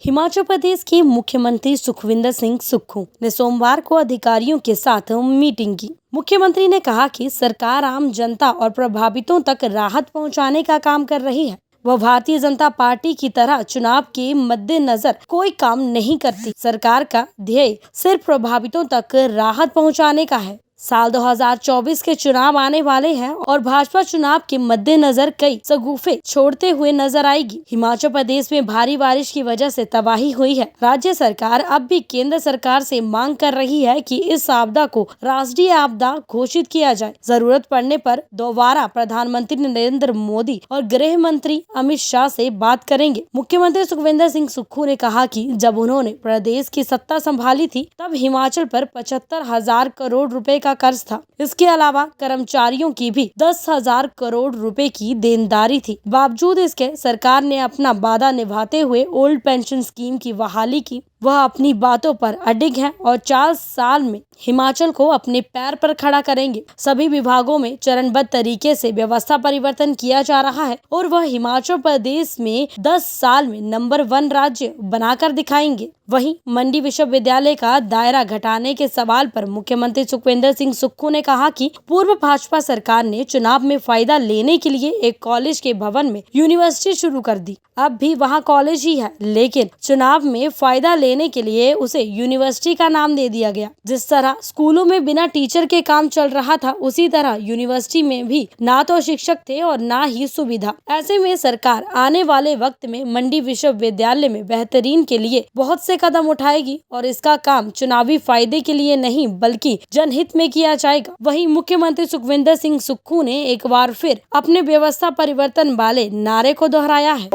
हिमाचल प्रदेश के मुख्यमंत्री सुखविंदर सिंह सुक्खू ने सोमवार को अधिकारियों के साथ मीटिंग की। मुख्यमंत्री ने कहा कि सरकार आम जनता और प्रभावितों तक राहत पहुंचाने का काम कर रही है। वह भारतीय जनता पार्टी की तरह चुनाव के मद्देनजर कोई काम नहीं करती। सरकार का ध्येय सिर्फ प्रभावितों तक राहत पहुंचाने का है। साल 2024 के चुनाव आने वाले हैं और भाजपा चुनाव के मद्देनजर कई शगुफे छोड़ते हुए नजर आएगी। हिमाचल प्रदेश में भारी बारिश की वजह से तबाही हुई है। राज्य सरकार अब भी केंद्र सरकार से मांग कर रही है कि इस आपदा को राष्ट्रीय आपदा घोषित किया जाए। जरूरत पड़ने पर दोबारा प्रधानमंत्री नरेंद्र मोदी और गृह मंत्री अमित शाह से बात करेंगे। मुख्यमंत्री सुखविंदर सिंह सुक्खू ने कहा कि जब उन्होंने प्रदेश की सत्ता संभाली थी तब हिमाचल पर 75,000 करोड़ रुपए का कर्ज था। इसके अलावा कर्मचारियों की भी 10,000 करोड़ रुपए की देनदारी थी। बावजूद इसके सरकार ने अपना वादा निभाते हुए ओल्ड पेंशन स्कीम की बहाली की। वह अपनी बातों पर अडिग हैं और 4 साल में हिमाचल को अपने पैर पर खड़ा करेंगे। सभी विभागों में चरणबद्ध तरीके से व्यवस्था परिवर्तन किया जा रहा है और वह हिमाचल प्रदेश में 10 साल में नंबर 1 राज्य बनाकर दिखाएंगे। वहीं मंडी विश्वविद्यालय का दायरा घटाने के सवाल पर मुख्यमंत्री सुखविंदर सिंह सुक्खू ने कहा कि पूर्व भाजपा सरकार ने चुनाव में फायदा लेने के लिए एक कॉलेज के भवन में यूनिवर्सिटी शुरू कर दी। अब भी वहां कॉलेज ही है, लेकिन चुनाव में फायदा लेने के लिए उसे यूनिवर्सिटी का नाम दे दिया गया। जिस तरह स्कूलों में बिना टीचर के काम चल रहा था, उसी तरह यूनिवर्सिटी में भी ना तो शिक्षक थे और ना ही सुविधा। ऐसे में सरकार आने वाले वक्त में मंडी विश्वविद्यालय में बेहतरीन के लिए बहुत से कदम उठाएगी और इसका काम चुनावी फायदे के लिए नहीं बल्कि जनहित में किया जाएगा। वहीं मुख्यमंत्री सुखविंदर सिंह सुक्खू ने एक बार फिर अपने व्यवस्था परिवर्तन वाले नारे को दोहराया है।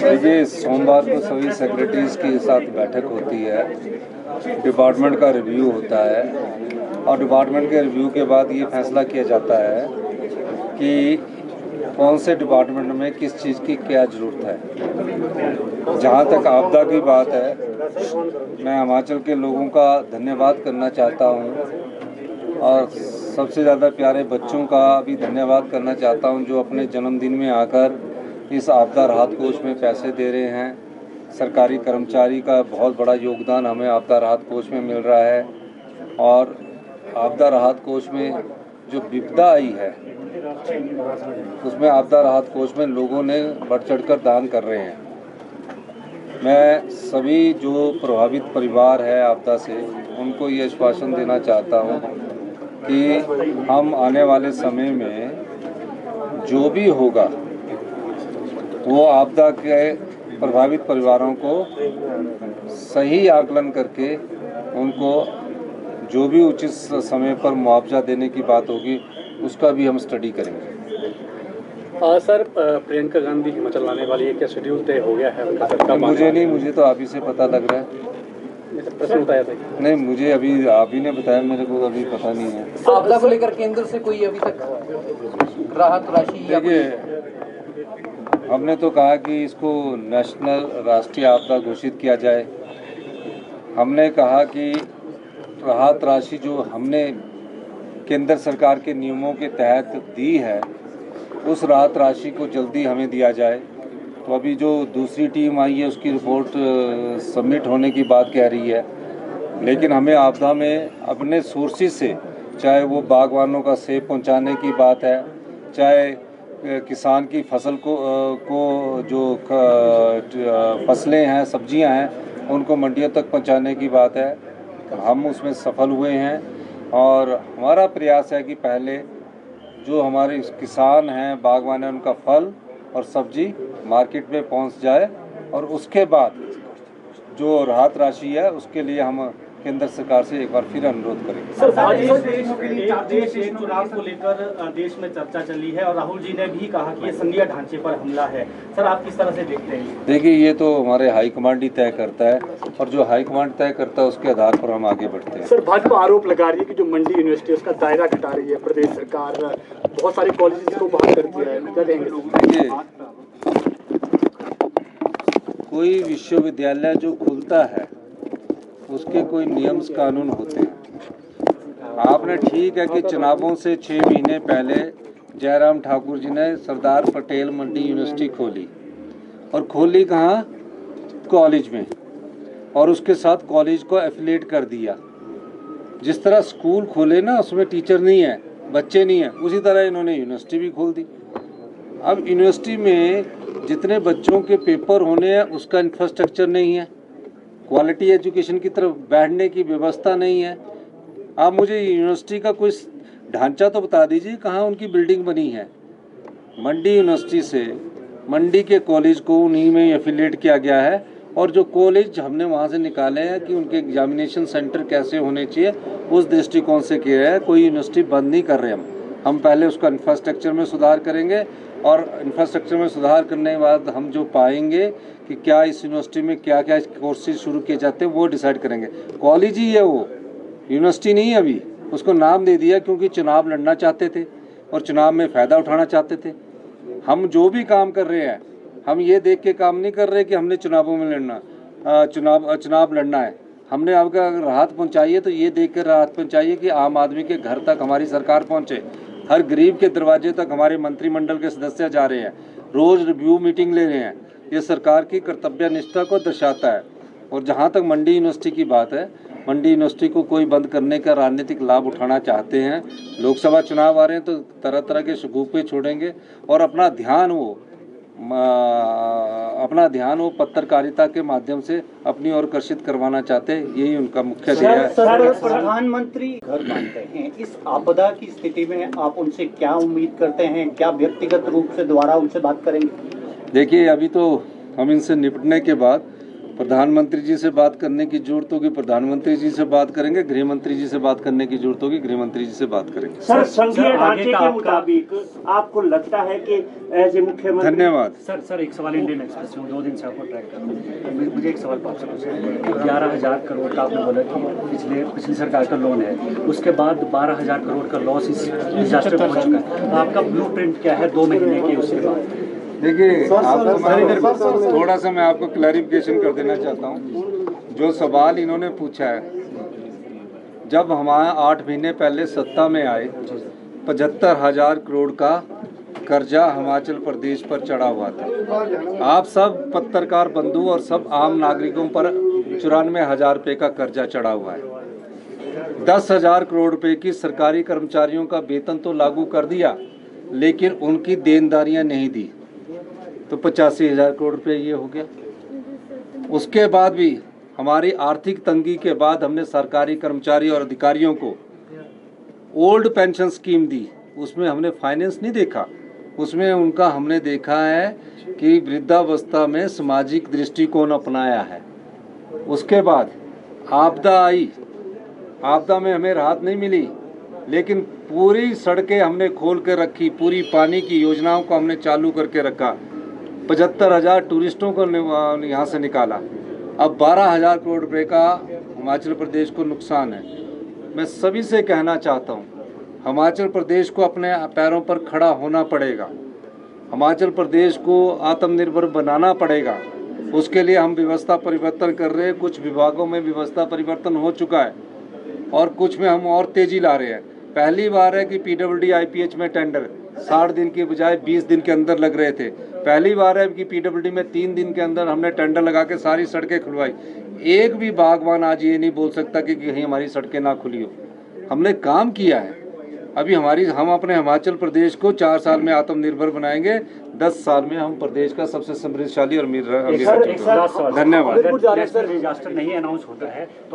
देखिए, सोमवार को सभी सेक्रेटरीज के साथ बैठक होती है, डिपार्टमेंट का रिव्यू होता है और डिपार्टमेंट के रिव्यू के बाद ये फैसला किया जाता है कि कौन से डिपार्टमेंट में किस चीज़ की क्या ज़रूरत है। जहाँ तक आपदा की बात है, मैं हिमाचल के लोगों का धन्यवाद करना चाहता हूँ और सबसे ज़्यादा प्यारे बच्चों का भी धन्यवाद करना चाहता हूँ जो अपने जन्मदिन में आकर इस आपदा राहत कोष में पैसे दे रहे हैं। सरकारी कर्मचारी का बहुत बड़ा योगदान हमें आपदा राहत कोष में मिल रहा है और आपदा राहत कोष में जो विपदा आई है उसमें आपदा राहत कोष में लोगों ने बढ़ चढ़कर दान कर रहे हैं। मैं सभी जो प्रभावित परिवार है आपदा से उनको ये आश्वासन देना चाहता हूँ कि हम आने वाले समय में जो भी होगा वो आपदा के प्रभावित परिवारों को सही आकलन करके उनको जो भी उचित समय पर मुआवजा देने की बात होगी उसका भी हम स्टडी करेंगे। सर, प्रियंका गांधी हिमाचल आने वाली है, क्या शेड्यूल तय हो गया है उनका? सर मुझे तो आप ही से पता लग रहा है। प्रश्न बताया था नहीं, मुझे अभी आप ही ने बताया, मेरे को अभी पता नहीं है। आपदा को लेकर केंद्र से कोई अभी तक राहत राशि? देखिए, हमने तो कहा कि इसको नेशनल राष्ट्रीय आपदा घोषित किया जाए। हमने कहा कि राहत राशि जो हमने केंद्र सरकार के नियमों के तहत दी है उस राहत राशि को जल्दी हमें दिया जाए। तो अभी जो दूसरी टीम आई है उसकी रिपोर्ट सबमिट होने की बात कह रही है, लेकिन हमें आपदा में अपने सोर्सेज से, चाहे वो बागवानों का सेब पहुंचाने की बात है, चाहे किसान की फसल को जो फसलें हैं, सब्जियां हैं, उनको मंडियों तक पहुंचाने की बात है, हम उसमें सफल हुए हैं। और हमारा प्रयास है कि पहले जो हमारे किसान हैं, बागवान हैं, उनका फल और सब्जी मार्केट में पहुंच जाए और उसके बाद जो राहत राशि है उसके लिए हम केंद्र सरकार से एक बार फिर अनुरोध करेंगे। सर, देश चुनाव को लेकर देश में चर्चा चली है और राहुल जी ने भी कहा कि ये संघीय ढांचे पर हमला है। सर, आप किस तरह से देखते हैं? देखिए, ये तो हमारे हाईकमांड ही तय करता है और जो हाईकमांड तय करता है उसके आधार पर हम आगे बढ़ते हैं। सर, भाजपा आरोप लगा रही है कि जो मंडी यूनिवर्सिटी उसका दायरा घटा रही है प्रदेश सरकार, बहुत सारे कॉलेजेस को बाहर कर दिया है, क्या कहेंगे? देखिए, कोई विश्वविद्यालय जो खुलता है उसके कोई नियम कानून होते हैं आपने ठीक है कि चुनावों से 6 महीने पहले जयराम ठाकुर जी ने सरदार पटेल मंडी यूनिवर्सिटी खोली, और खोली कहाँ? कॉलेज में, और उसके साथ कॉलेज को एफिलिएट कर दिया। जिस तरह स्कूल खोले ना, उसमें टीचर नहीं है, बच्चे नहीं है, उसी तरह इन्होंने यूनिवर्सिटी भी खोल दी। अब यूनिवर्सिटी में जितने बच्चों के पेपर होने हैं उसका इंफ्रास्ट्रक्चर नहीं है, क्वालिटी एजुकेशन की तरफ बैठने की व्यवस्था नहीं है। आप मुझे यूनिवर्सिटी का कोई ढांचा तो बता दीजिए कहाँ उनकी बिल्डिंग बनी है। मंडी यूनिवर्सिटी से मंडी के कॉलेज को उन्हीं में एफिलिएट किया गया है, और जो कॉलेज हमने वहाँ से निकाले हैं कि उनके एग्जामिनेशन सेंटर कैसे होने चाहिए, उस दृष्टिकोण से किया है। कोई यूनिवर्सिटी बंद नहीं कर रहे हम पहले उसका इंफ्रास्ट्रक्चर में सुधार करेंगे, और इंफ्रास्ट्रक्चर में सुधार करने के बाद हम जो पाएंगे कि क्या इस यूनिवर्सिटी में क्या क्या कोर्सेज शुरू किए जाते हैं वो डिसाइड करेंगे। कॉलेज ही है वो, यूनिवर्सिटी नहीं है अभी। उसको नाम दे दिया क्योंकि चुनाव लड़ना चाहते थे और चुनाव में फ़ायदा उठाना चाहते थे। हम जो भी काम कर रहे हैं, हम ये देख के काम नहीं कर रहे कि हमने चुनावों में लड़ना चुनाव लड़ना है। हमने आपका अगर राहत पहुंचाई है तो ये देख कर राहत पहुंचाइए कि आम आदमी के घर तक हमारी सरकार पहुंचे, हर गरीब के दरवाजे तक हमारे मंत्रिमंडल के सदस्य जा रहे हैं, रोज़ रिव्यू मीटिंग ले रहे हैं। ये सरकार की कर्तव्य निष्ठा को दर्शाता है। और जहाँ तक मंडी यूनिवर्सिटी की बात है, मंडी यूनिवर्सिटी को कोई बंद करने का राजनीतिक लाभ उठाना चाहते हैं। लोकसभा चुनाव आ रहे हैं तो तरह तरह के शगुफे छोड़ेंगे और अपना ध्यान वो पत्रकारिता के माध्यम से अपनी ओर आकर्षित करवाना चाहते हैं। यही उनका मुख्य ध्येय है। सर, प्रधानमंत्री घर मानते हैं, इस आपदा की स्थिति में आप उनसे क्या उम्मीद करते हैं? क्या व्यक्तिगत रूप से दोबारा उनसे बात करेंगे? देखिए, अभी तो हम इनसे निपटने के बाद प्रधानमंत्री जी से बात करने की जरूरत होगी, प्रधानमंत्री जी से बात करेंगे, गृह मंत्री जी से बात करने की जरूरत होगी, गृह मंत्री जी से बात करेंगे। सर, संघीय ढांचे के मुताबिक आपको लगता है कि एज ए मुख्यमंत्री? धन्यवाद। सर एक सवाल इंडियन एक्सप्रेस में 2 दिन से आपको ट्रैक कर रहा हूं। मुझे एक सवाल आपसे पूछना है। 11,000 करोड़ का आपने बोला कि पिछली सरकार का लोन है, उसके बाद 12,000 करोड़ का लॉस इस डिजास्टर में हो चुका है। आपका ब्लूप्रिंट क्या है 2 महीने के उसके बाद? देखिए, आपको थोड़ा सा मैं आपको क्लैरिफिकेशन कर देना चाहता हूँ। जो सवाल इन्होंने पूछा है, जब हमारे 8 महीने पहले सत्ता में आए 75,000 करोड़ का कर्जा हिमाचल प्रदेश पर चढ़ा हुआ था। आप सब पत्रकार बंधु और सब आम नागरिकों पर 94,000 रुपये का कर्जा चढ़ा हुआ है। 10,000 करोड़ रुपए की सरकारी कर्मचारियों का वेतन तो लागू कर दिया, लेकिन उनकी देनदारियां नहीं दी, तो 85,000 करोड़ रुपए ये हो गया। उसके बाद भी हमारी आर्थिक तंगी के बाद हमने सरकारी कर्मचारी और अधिकारियों को ओल्ड पेंशन स्कीम दी, उसमें हमने फाइनेंस नहीं देखा, उसमें उनका हमने देखा है कि वृद्धावस्था में सामाजिक दृष्टिकोण अपनाया है। उसके बाद आपदा आई, आपदा में हमें राहत नहीं मिली, लेकिन पूरी सड़कें हमने खोल कर रखी, पूरी पानी की योजनाओं को हमने चालू करके रखा, 75,000 टूरिस्टों को यहाँ से निकाला। अब 12,000 करोड़ रुपए का हिमाचल प्रदेश को नुकसान है। मैं सभी से कहना चाहता हूँ, हिमाचल प्रदेश को अपने पैरों पर खड़ा होना पड़ेगा, हिमाचल प्रदेश को आत्मनिर्भर बनाना पड़ेगा। उसके लिए हम व्यवस्था परिवर्तन कर रहे हैं। कुछ विभागों में व्यवस्था परिवर्तन हो चुका है और कुछ में हम और तेज़ी ला रहे हैं। पहली बार है कि PWD IPH में टेंडर 60 दिन के बजाय 20 दिन के अंदर लग रहे थे। पहली बार है कि PWD में 3 दिन के अंदर हमने टेंडर लगा के सारी सड़कें खुलवाई। एक भी बागवान आज ये नहीं बोल सकता कि कहीं हमारी सड़कें ना खुली हो। हमने काम किया है। अभी हम अपने हिमाचल प्रदेश को 4 साल में आत्मनिर्भर बनाएंगे, 10 साल में हम प्रदेश का सबसे समृद्धशाली और अमीर। धन्यवाद। डिजास्टर नहीं अनाउंस होता है तो